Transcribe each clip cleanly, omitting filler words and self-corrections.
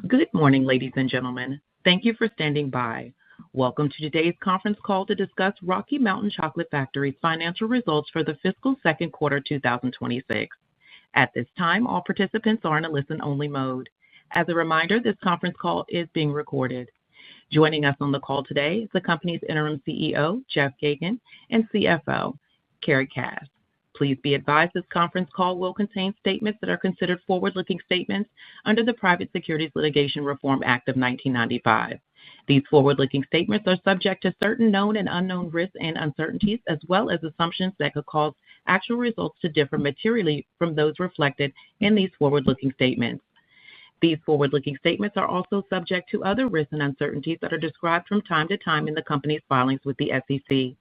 Good morning, ladies and gentlemen. Thank you for standing by. Welcome to today's conference call to discuss Rocky Mountain Chocolate Factory's financial results for the fiscal second quarter 2026. At this time, all participants are in a listen-only mode. As a reminder, this conference call is being recorded. Joining us on the call today is the company's interim CEO, Jeff Geygan, and CFO, Carrie Cass. Please be advised this conference call will contain statements that are considered forward-looking statements under the Private Securities Litigation Reform Act of 1995. These forward-looking statements are subject to certain known and unknown risks and uncertainties, as well as assumptions that could cause actual results to differ materially from those reflected in these forward-looking statements. These forward-looking statements are also subject to other risks and uncertainties that are described from time to time in the company's filings with the SEC.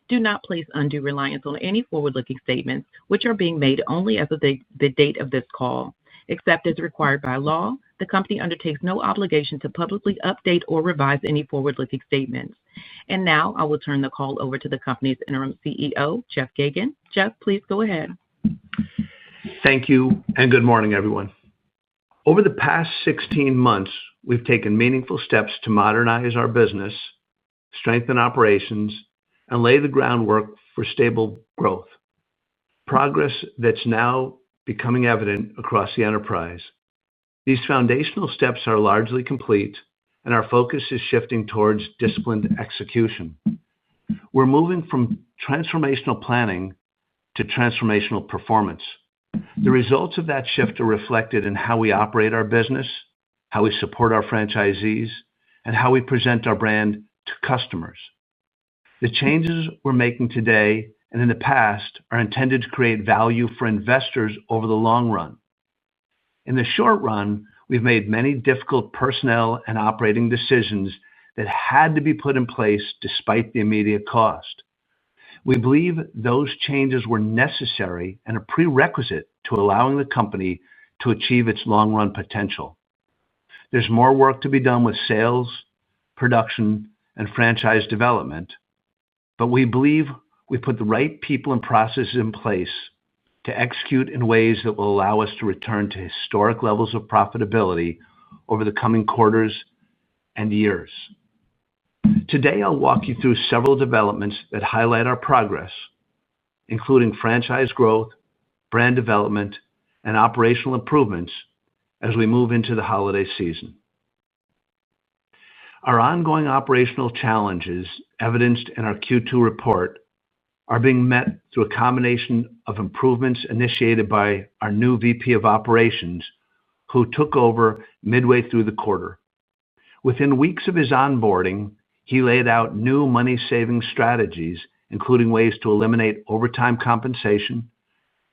Do not place undue reliance on any forward-looking statements, which are being made only as of the date of this call. Except as required by law, the company undertakes no obligation to publicly update or revise any forward-looking statements. And now I will turn the call over to the company's interim CEO, Jeff Geygan. Jeff, please go ahead. Thank you, and good morning, everyone. Over the past 16 months, we've taken meaningful steps to modernize our business, strengthen operations, and lay the groundwork for stable growth. Progress that's now becoming evident across the enterprise. These foundational steps are largely complete, and our focus is shifting towards disciplined execution. We're moving from transformational planning to transformational performance. The results of that shift are reflected in how we operate our business, how we support our franchisees, and how we present our brand to customers. The changes we're making today and in the past are intended to create value for investors over the long run. In the short run, we've made many difficult personnel and operating decisions that had to be put in place despite the immediate cost. We believe those changes were necessary and a prerequisite to allowing the company to achieve its long-run potential. There's more work to be done with sales, production, and franchise development, but we believe we put the right people and processes in place to execute in ways that will allow us to return to historic levels of profitability over the coming quarters and years. Today, I'll walk you through several developments that highlight our progress, including franchise growth, brand development, and operational improvements as we move into the holiday season. Our ongoing operational challenges, evidenced in our Q2 report, are being met through a combination of improvements initiated by our new VP of Operations, who took over midway through the quarter. Within weeks of his onboarding, he laid out new money-saving strategies, including ways to eliminate overtime compensation,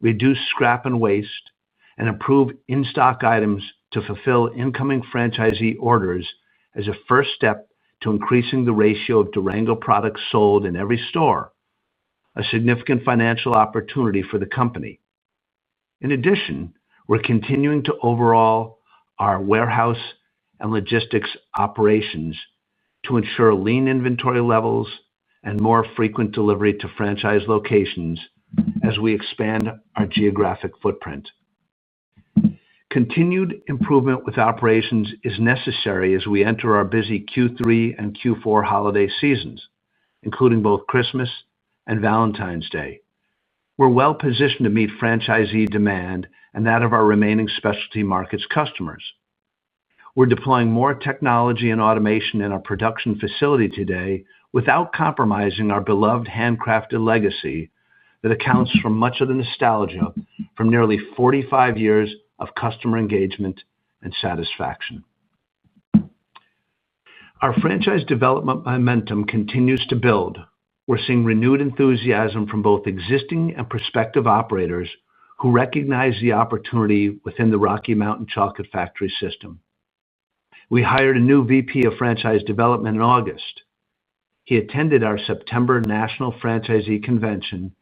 reduce scrap and waste, and improve in-stock items to fulfill incoming franchisee orders as a first step to increasing the ratio of Durango products sold in every store, a significant financial opportunity for the company. In addition, we're continuing to overhaul our warehouse and logistics operations to ensure lean inventory levels and more frequent delivery to franchise locations as we expand our geographic footprint. Continued improvement with operations is necessary as we enter our busy Q3 and Q4 holiday seasons, including both Christmas and Valentine's Day. We're well positioned to meet franchisee demand and that of our remaining specialty markets customers. We're deploying more technology and automation in our production facility today without compromising our beloved handcrafted legacy that accounts for much of the nostalgia from nearly 45 years of customer engagement and satisfaction. Our franchise development momentum continues to build. We're seeing renewed enthusiasm from both existing and prospective operators who recognize the opportunity within the Rocky Mountain Chocolate Factory system. We hired a new VP of Franchise Development in August. He attended our September National Franchisee Convention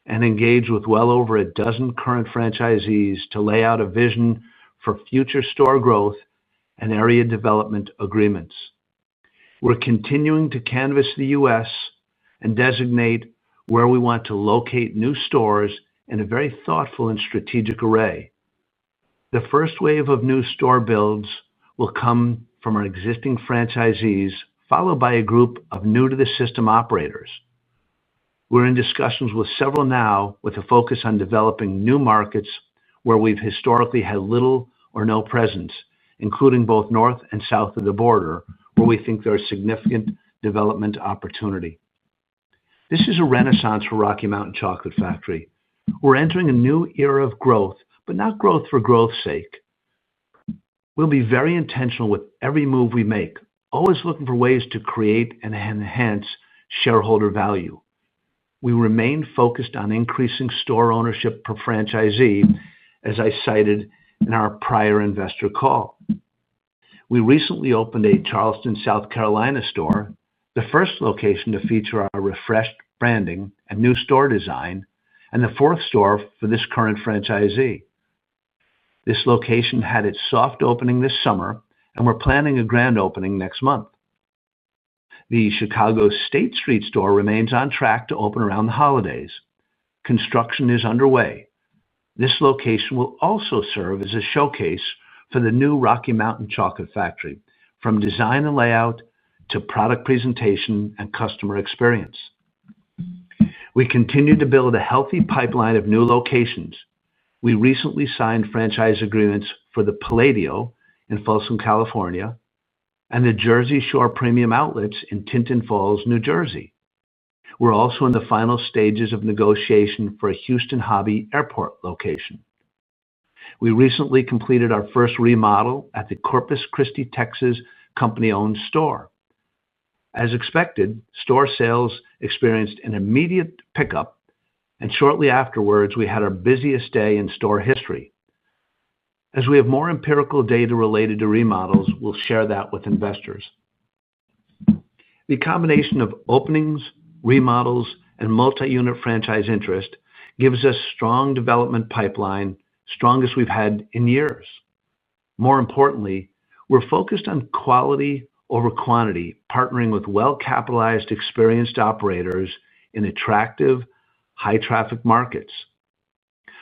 and engaged with well over a dozen current franchisees to lay out a vision for future store growth and area development agreements. We're continuing to canvass the U.S. and designate where we want to locate new stores in a very thoughtful and strategic array. The first wave of new store builds will come from our existing franchisees, followed by a group of new-to-the-system operators. We're in discussions with several now with a focus on developing new markets where we've historically had little or no presence, including both north and south of the border, where we think there is significant development opportunity. This is a renaissance for Rocky Mountain Chocolate Factory. We're entering a new era of growth, but not growth for growth's sake. We'll be very intentional with every move we make, always looking for ways to create and enhance shareholder value. We remain focused on increasing store ownership per franchisee, as I cited in our prior investor call. We recently opened a Charleston, South Carolina store, the first location to feature our refreshed branding and new store design, and the fourth store for this current franchisee. This location had its soft opening this summer, and we're planning a grand opening next month. The Chicago State Street store remains on track to open around the holidays. Construction is underway. This location will also serve as a showcase for the new Rocky Mountain Chocolate Factory, from design and layout to product presentation and customer experience. We continue to build a healthy pipeline of new locations. We recently signed franchise agreements for the Palladio in Folsom, California, and the Jersey Shore Premium Outlets in Tinton Falls, New Jersey. We're also in the final stages of negotiation for a Houston Hobby Airport location. We recently completed our first remodel at the Corpus Christi, Texas company-owned store. As expected, store sales experienced an immediate pickup, and shortly afterwards, we had our busiest day in store history. As we have more empirical data related to remodels, we'll share that with investors. The combination of openings, remodels, and multi-unit franchise interest gives us a strong development pipeline, strongest we've had in years. More importantly, we're focused on quality over quantity, partnering with well-capitalized, experienced operators in attractive, high-traffic markets.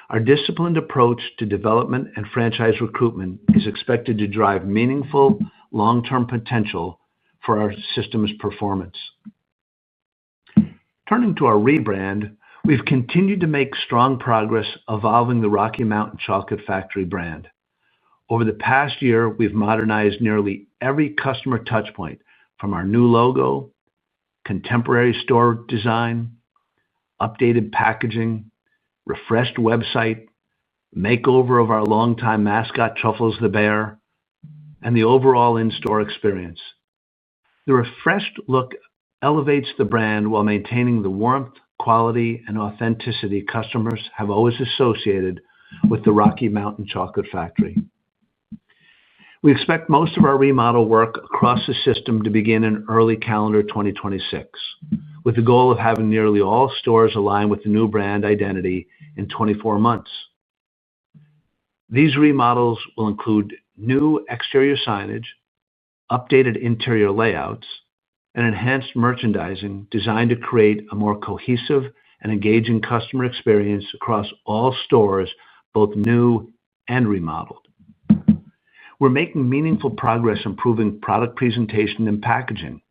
Our disciplined approach to development and franchise recruitment is expected to drive meaningful, long-term potential for our system's performance. Turning to our rebrand, we've continued to make strong progress evolving the Rocky Mountain Chocolate Factory brand. Over the past year, we've modernized nearly every customer touchpoint, from our new logo, contemporary store design, updated packaging, refreshed website, makeover of our longtime mascot Truffles the Bear, and the overall in-store experience. The refreshed look elevates the brand while maintaining the warmth, quality, and authenticity customers have always associated with the Rocky Mountain Chocolate Factory. We expect most of our remodel work across the system to begin in early calendar 2026, with the goal of having nearly all stores align with the new brand identity in 24 months. These remodels will include new exterior signage, updated interior layouts, and enhanced merchandising designed to create a more cohesive and engaging customer experience across all stores, both new and remodeled. We're making meaningful progress improving product presentation and packaging.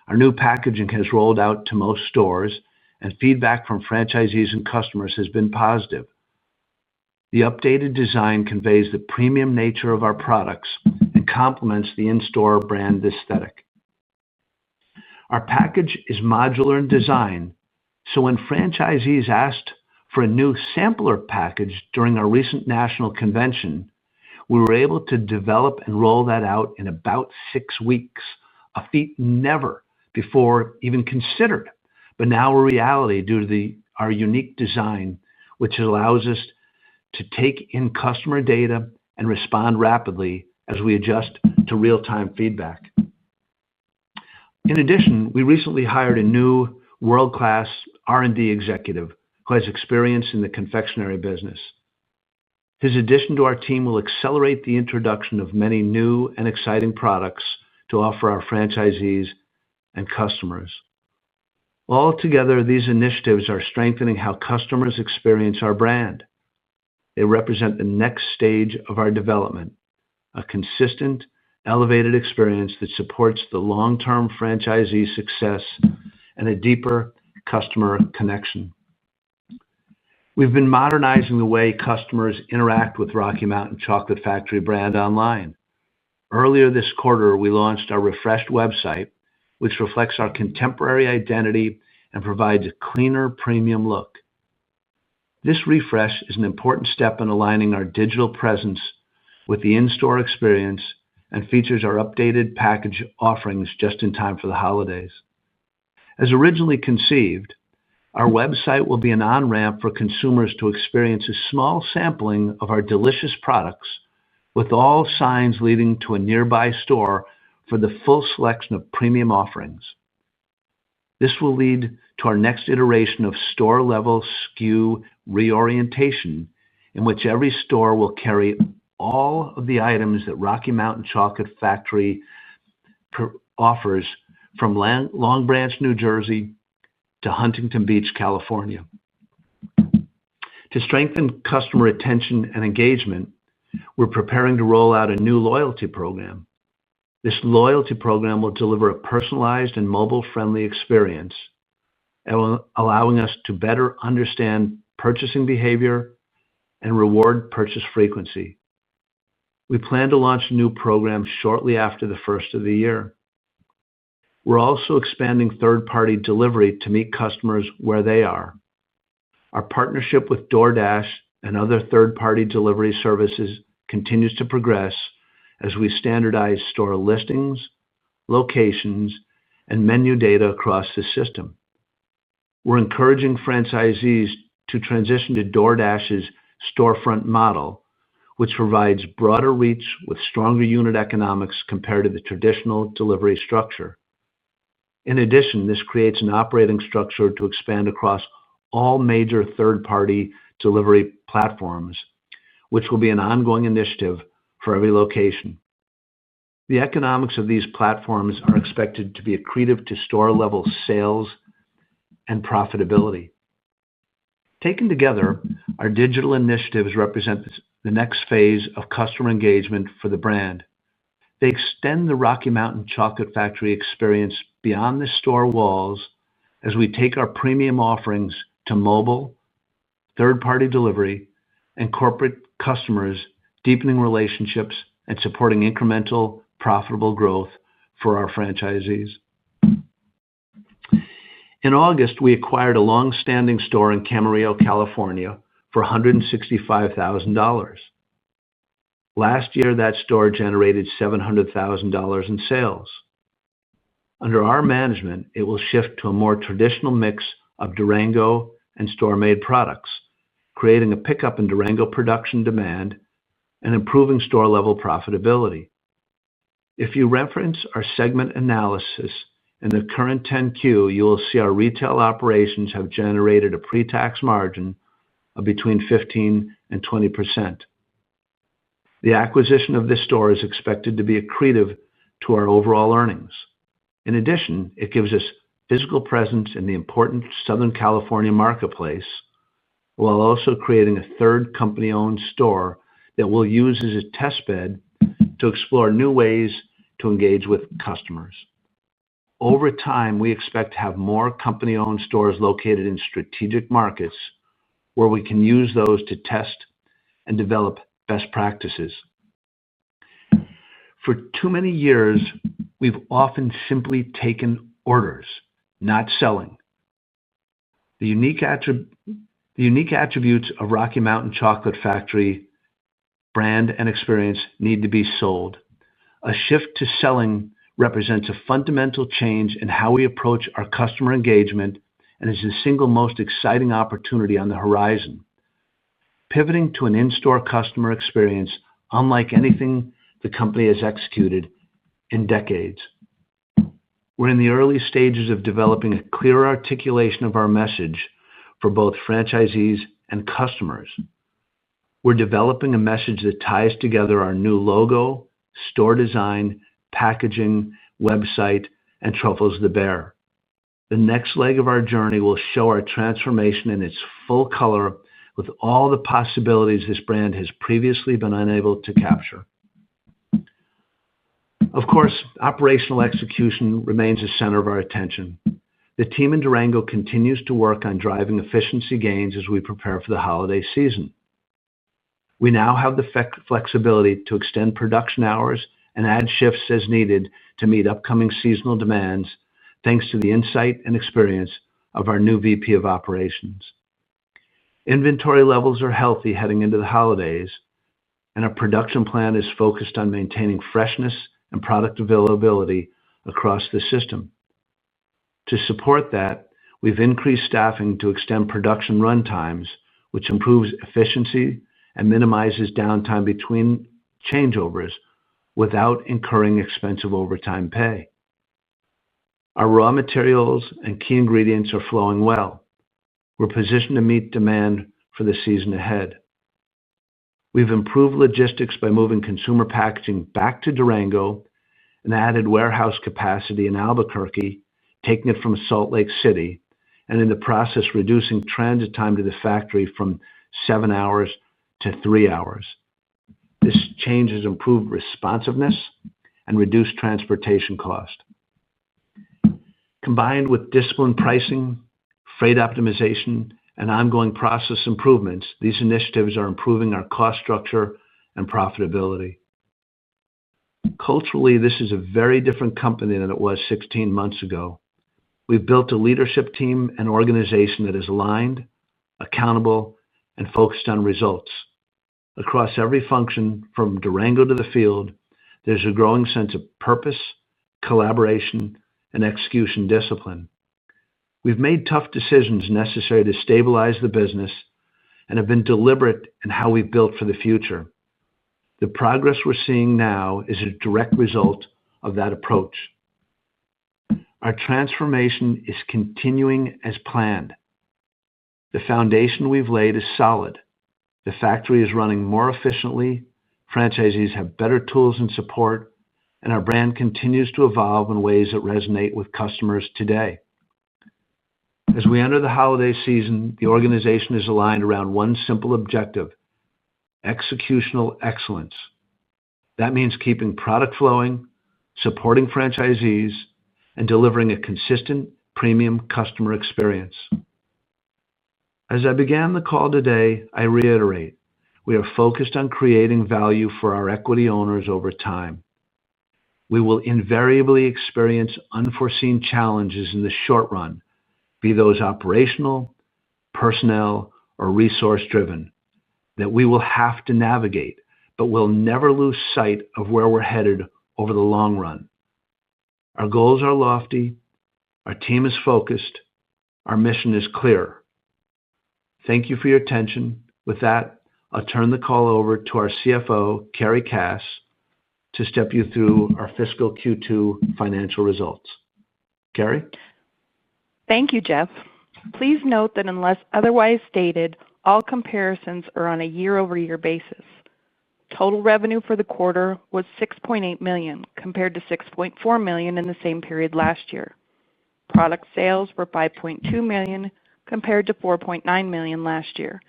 Our new packaging has rolled out to most stores, and feedback from franchisees and customers has been positive. The updated design conveys the premium nature of our products and complements the in-store brand aesthetic. Our package is modular in design, so when franchisees asked for a new sampler package during our recent national convention, we were able to develop and roll that out in about 6 weeks, a feat never before even considered, but now a reality due to our unique design, which allows us to take in customer data and respond rapidly as we adjust to real-time feedback. In addition, we recently hired a new world-class R&D executive who has experience in the confectionery business. His addition to our team will accelerate the introduction of many new and exciting products to offer our franchisees and customers. Altogether, these initiatives are strengthening how customers experience our brand. They represent the next stage of our development, a consistent, elevated experience that supports the long-term franchisee success and a deeper customer connection. We've been modernizing the way customers interact with Rocky Mountain Chocolate Factory brand online. Earlier this quarter, we launched our refreshed website, which reflects our contemporary identity and provides a cleaner, premium look. This refresh is an important step in aligning our digital presence with the in-store experience and features our updated package offerings just in time for the holidays. As originally conceived, our website will be an on-ramp for consumers to experience a small sampling of our delicious products, with all signs leading to a nearby store for the full selection of premium offerings. This will lead to our next iteration of store-level SKU reorientation, in which every store will carry all of the items that Rocky Mountain Chocolate Factory offers, from Long Branch, New Jersey to Huntington Beach, California. To strengthen customer retention and engagement, we're preparing to roll out a new loyalty program. This loyalty program will deliver a personalized and mobile-friendly experience, allowing us to better understand purchasing behavior and reward purchase frequency. We plan to launch a new program shortly after the first of the year. We're also expanding third-party delivery to meet customers where they are. Our partnership with DoorDash and other third-party delivery services continues to progress as we standardize store listings, locations, and menu data across the system. We're encouraging franchisees to transition to DoorDash's storefront model, which provides broader reach with stronger unit economics compared to the traditional delivery structure. In addition, this creates an operating structure to expand across all major third-party delivery platforms, which will be an ongoing initiative for every location. The economics of these platforms are expected to be accretive to store-level sales and profitability. Taken together, our digital initiatives represent the next phase of customer engagement for the brand. They extend the Rocky Mountain Chocolate Factory experience beyond the store walls as we take our premium offerings to mobile, third-party delivery, and corporate customers, deepening relationships and supporting incremental, profitable growth for our franchisees. In August, we acquired a long-standing store in Camarillo, California, for $165,000. Last year, that store generated $700,000 in sales. Under our management, it will shift to a more traditional mix of Durango and store-made products, creating a pickup in Durango production demand and improving store-level profitability. If you reference our segment analysis in the current 10-Q, you will see our retail operations have generated a pre-tax margin of between 15% and 20%. The acquisition of this store is expected to be accretive to our overall earnings. In addition, it gives us physical presence in the important Southern California marketplace, while also creating a third company-owned store that we'll use as a test bed to explore new ways to engage with customers. Over time, we expect to have more company-owned stores located in strategic markets where we can use those to test and develop best practices. For too many years, we've often simply taken orders, not selling. The unique attributes of Rocky Mountain Chocolate Factory brand and experience need to be sold. A shift to selling represents a fundamental change in how we approach our customer engagement and is the single most exciting opportunity on the horizon. Pivoting to an in-store customer experience unlike anything the company has executed in decades. We're in the early stages of developing a clear articulation of our message for both franchisees and customers. We're developing a message that ties together our new logo, store design, packaging, website, and Truffles the Bear. The next leg of our journey will show our transformation in its full color, with all the possibilities this brand has previously been unable to capture. Of course, operational execution remains the center of our attention. The team in Durango continues to work on driving efficiency gains as we prepare for the holiday season. We now have the flexibility to extend production hours and add shifts as needed to meet upcoming seasonal demands, thanks to the insight and experience of our new VP of Operations. Inventory levels are healthy heading into the holidays, and our production plan is focused on maintaining freshness and product availability across the system. To support that, we've increased staffing to extend production run times, which improves efficiency and minimizes downtime between changeovers without incurring expensive overtime pay. Our raw materials and key ingredients are flowing well. We're positioned to meet demand for the season ahead. We've improved logistics by moving consumer packaging back to Durango and added warehouse capacity in Albuquerque, taking it from Salt Lake City, and in the process reducing transit time to the factory from 7 hours to 3 hours. This change has improved responsiveness and reduced transportation cost. Combined with disciplined pricing, freight optimization, and ongoing process improvements, these initiatives are improving our cost structure and profitability. Culturally, this is a very different company than it was 16 months ago. We've built a leadership team and organization that is aligned, accountable, and focused on results. Across every function, from Durango to the field, there's a growing sense of purpose, collaboration, and execution discipline. We've made tough decisions necessary to stabilize the business and have been deliberate in how we've built for the future. The progress we're seeing now is a direct result of that approach. Our transformation is continuing as planned. The foundation we've laid is solid. The factory is running more efficiently, franchisees have better tools and support, and our brand continues to evolve in ways that resonate with customers today. As we enter the holiday season, the organization is aligned around one simple objective: executional excellence. That means keeping product flowing, supporting franchisees, and delivering a consistent, premium customer experience. As I began the call today, I reiterate, we are focused on creating value for our equity owners over time. We will invariably experience unforeseen challenges in the short run, be those operational, personnel, or resource-driven, that we will have to navigate, but we'll never lose sight of where we're headed over the long run. Our goals are lofty, our team is focused, our mission is clear. Thank you for your attention. With that, I'll turn the call over to our CFO, Carrie Cass, to step you through our fiscal Q2 financial results. Carrie? Thank you, Jeff. Please note that unless otherwise stated, all comparisons are on a year-over-year basis. Total revenue for the quarter was $6.8 million compared to $6.4 million in the same period last year. Product sales were $5.2 million compared to $4.9 million last year,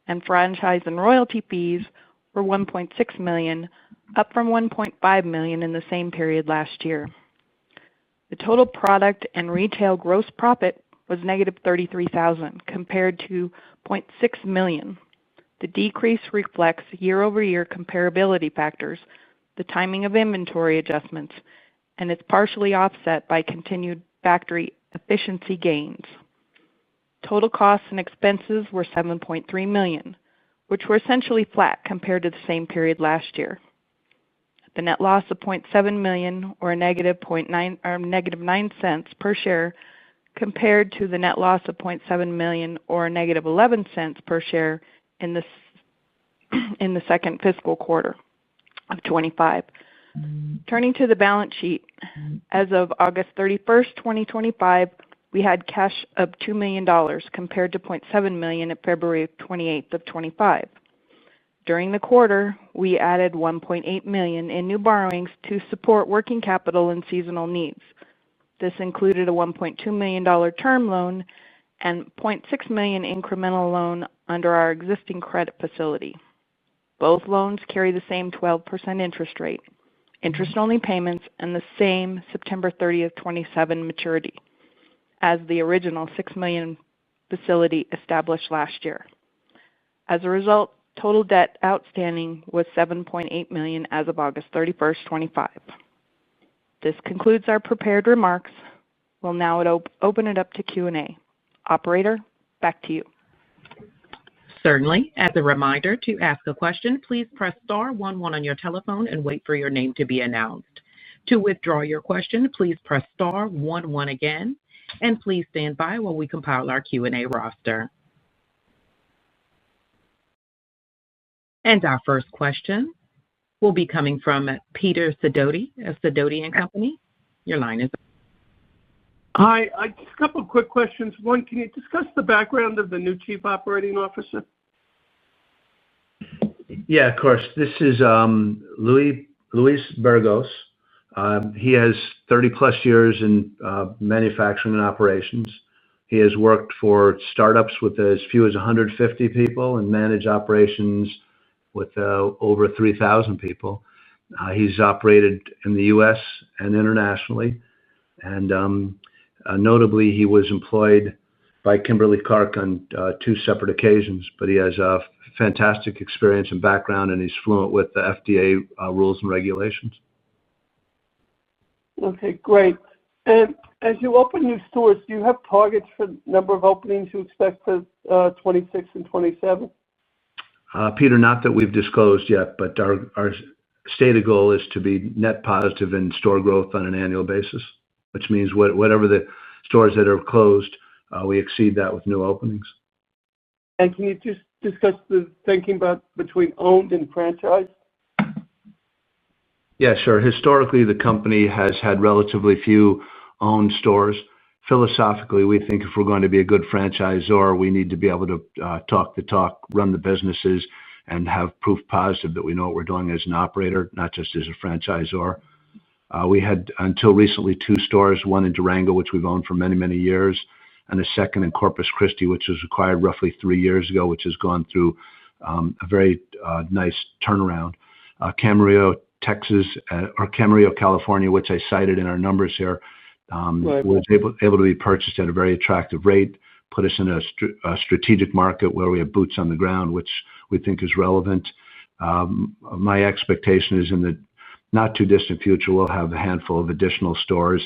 and franchise and royalty fees were $1.6 million, up from $1.5 million in the same period last year. The total product and retail gross profit was negative $33,000 compared to $0.6 million. The decrease reflects year-over-year comparability factors, the timing of inventory adjustments, and it's partially offset by continued factory efficiency gains. Total costs and expenses were $7.3 million, which were essentially flat compared to the same period last year. The net loss of $0.7 million or a negative 9 cents per share compared to the net loss of $0.7 million or a negative 11 cents per share in the second fiscal quarter of 25. Turning to the balance sheet, as of August 31st, 2025, we had cash of $2 million compared to $0.7 million at February 28th of 25. During the quarter, we added $1.8 million in new borrowings to support working capital and seasonal needs. This included a $1.2 million term loan and $0.6 million incremental loan under our existing credit facility. Both loans carry the same 12% interest rate. interest-only payments, and the same September 30th, 2027 maturity as the original $6 million facility established last year. As a result, total debt outstanding was $7.8 million as of August 31st, 2025. This concludes our prepared remarks. We'll now open it up to Q&A. Operator, back to you. Certainly. As a reminder, to ask a question, please press star 11 on your telephone and wait for your name to be announced. To withdraw your question, please press star 11 again, and please stand by while we compile our Q&A roster. And our first question will be coming from Peter Sidoti of Sidoti & Company. Your line is open. Hi. Just a couple of quick questions. One, can you discuss the background of the new Chief Operating Officer? Yeah, of course. This is Luis Burgos. He has 30-plus years in manufacturing and operations. He has worked for startups with as few as 150 people and managed operations with over 3,000 people. He's operated in the U.S. and internationally. And notably, he was employed by Kimberly-Clark on 2 separate occasions. But he has a fantastic experience and background, and he's fluent with the FDA rules and regulations. Okay, great. And as you open new stores, do you have targets for the number of openings you expect for 26 and 27? Peter, not that we've disclosed yet, but our stated goal is to be net positive in store growth on an annual basis, which means whatever the stores that are closed, we exceed that with new openings. And can you just discuss the thinking about between owned and franchise? Yeah, sure. Historically, the company has had relatively few owned stores. Philosophically, we think if we're going to be a good franchisor, we need to be able to talk the talk, run the businesses, and have proof positive that we know what we're doing as an operator, not just as a franchisor. We had, until recently, 2 stores, one in Durango, which we've owned for many, many years, and a second in Corpus Christi, which was acquired roughly 3 years ago, which has gone through a very nice turnaround. Camarillo, Texas, or Camarillo, California, which I cited in our numbers here, was able to be purchased at a very attractive rate, put us in a strategic market where we have boots on the ground, which we think is relevant. My expectation is in the not too distant future, we'll have a handful of additional stores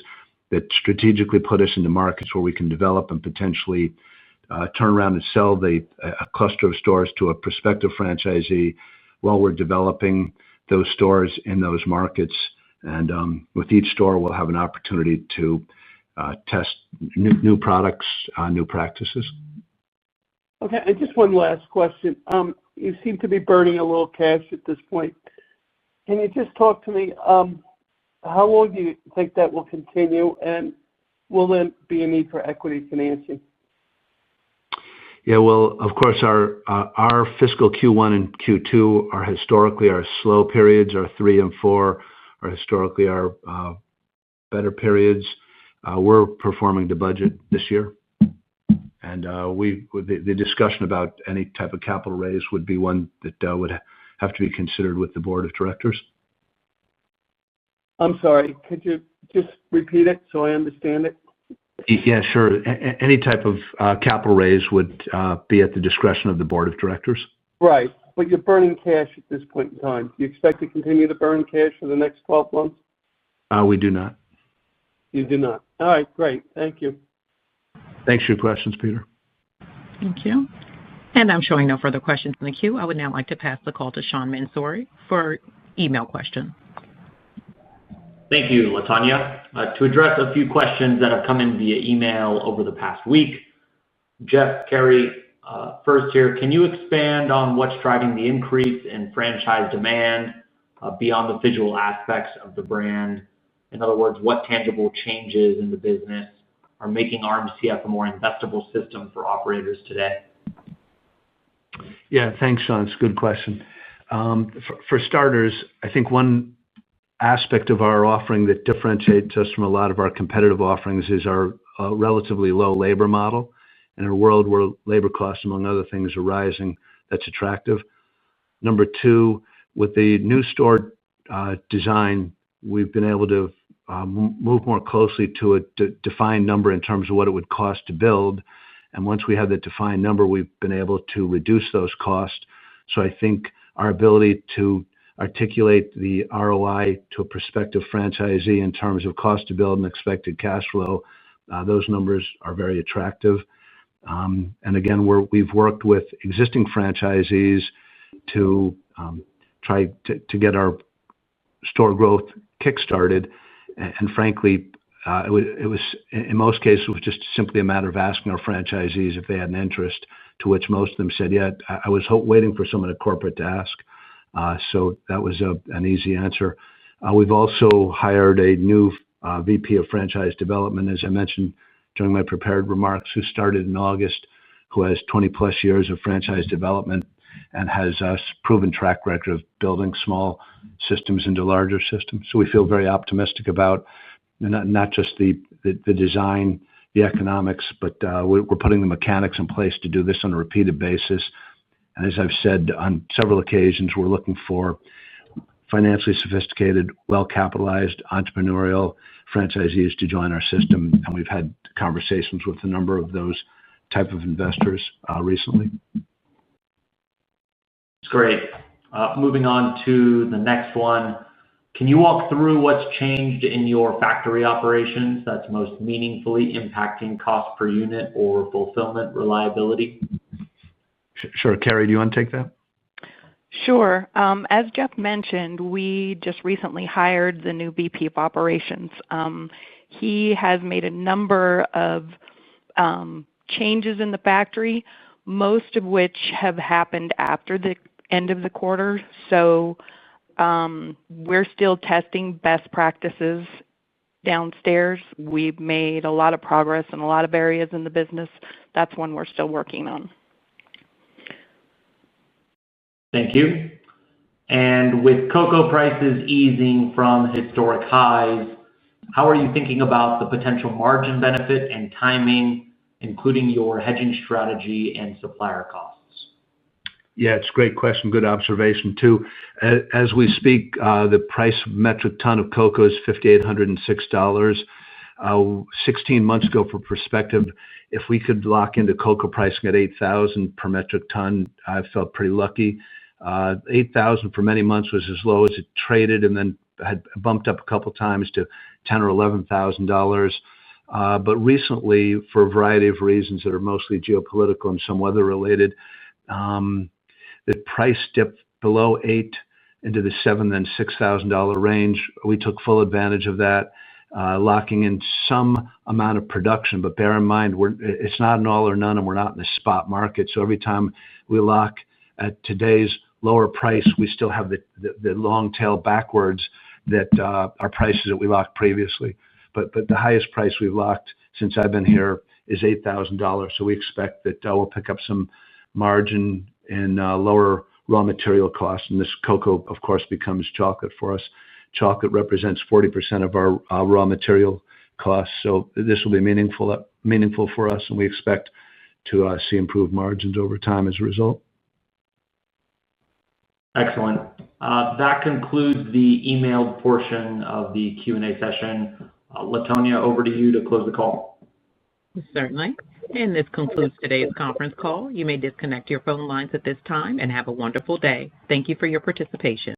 that strategically put us into markets where we can develop and potentially turn around and sell a cluster of stores to a prospective franchisee while we're developing those stores in those markets. And with each store, we'll have an opportunity to test new products, new practices. Okay, and just one last question. You seem to be burning a little cash at this point. Can you just talk to me, how long do you think that will continue, and will there be a need for equity financing? Yeah, well, of course, our fiscal Q1 and Q2 are historically our slow periods. Our 3 and 4 are historically our better periods. We're performing to budget this year. And the discussion about any type of capital raise would be one that would have to be considered with the board of directors. I'm sorry, could you just repeat it so I understand it? Yeah, sure. Any type of capital raise would be at the discretion of the board of directors. Right, but you're burning cash at this point in time. Do you expect to continue to burn cash for the next 12 months? We do not. You do not. All right, great. Thank you. Thanks for your questions, Peter. Thank you. And I'm showing no further questions in the queue. I would now like to pass the call to Sean Mansouri for email questions. Thank you, LaTanya. To address a few questions that have come in via email over the past week, Jeff, Carey, first here, can you expand on what's driving the increase in franchise demand beyond the visual aspects of the brand? In other words, what tangible changes in the business are making RMCF a more investable system for operators today? Yeah, thanks, Sean. It's a good question. For starters, I think one aspect of our offering that differentiates us from a lot of our competitive offerings is our relatively low labor model. In a world where labor costs, among other things, are rising, that's attractive. Number 2, with the new store design, we've been able to move more closely to a defined number in terms of what it would cost to build. And once we have that defined number, we've been able to reduce those costs. So I think our ability to articulate the ROI to a prospective franchisee in terms of cost to build and expected cash flow, those numbers are very attractive. And again, we've worked with existing franchisees to try to get our store growth kickstarted. And frankly, it was in most cases, it was just simply a matter of asking our franchisees if they had an interest, to which most of them said, yeah, I was waiting for someone at corporate to ask. So that was an easy answer. We've also hired a new VP of franchise development, as I mentioned during my prepared remarks, who started in August, who has 20 plus years of franchise development and has a proven track record of building small systems into larger systems. So we feel very optimistic about not just the design, the economics, but we're putting the mechanics in place to do this on a repeated basis. And as I've said on several occasions, we're looking for financially sophisticated, well-capitalized, entrepreneurial franchisees to join our system. And we've had conversations with a number of those type of investors recently. It's great. Moving on to the next one. Can you walk through what's changed in your factory operations that's most meaningfully impacting cost per unit or fulfillment reliability? Sure. Carrie, do you want to take that? Sure. As Jeff mentioned, we just recently hired the new VP of Operations. He has made a number of changes in the factory, most of which have happened after the end of the quarter. So we're still testing best practices downstairs. We've made a lot of progress in a lot of areas in the business. That's one we're still working on. Thank you. And with cocoa prices easing from historic highs, how are you thinking about the potential margin benefit and timing, including your hedging strategy and supplier costs? Yeah, it's a great question. Good observation, too. As we speak, the price of metric ton of cocoa is $5,806. 16 months ago, for perspective, if we could lock into cocoa pricing at $8,000 per metric ton, I felt pretty lucky. $8,000 for many months was as low as it traded, and then had bumped up a couple times to $10,000 or $11,000. But recently, for a variety of reasons that are mostly geopolitical and some weather related, the price dipped below $8,000 into the $7,000 then $6,000 range. We took full advantage of that, locking in some amount of production. But bear in mind, it's not an all or none, and we're not in the spot market. So every time we lock at today's lower price, we still have the long tail backwards that are prices that we locked previously. But the highest price we've locked since I've been here is $8,000. So we expect that we'll pick up some margin in lower raw material costs. And this cocoa, of course, becomes chocolate for us. Chocolate represents 40% of our raw material costs. So this will be meaningful for us, and we expect to see improved margins over time as a result. Excellent. That concludes the emailed portion of the Q&A session. Latonya, over to you to close the call. Certainly. And this concludes today's conference call. You may disconnect your phone lines at this time and have a wonderful day. Thank you for your participation.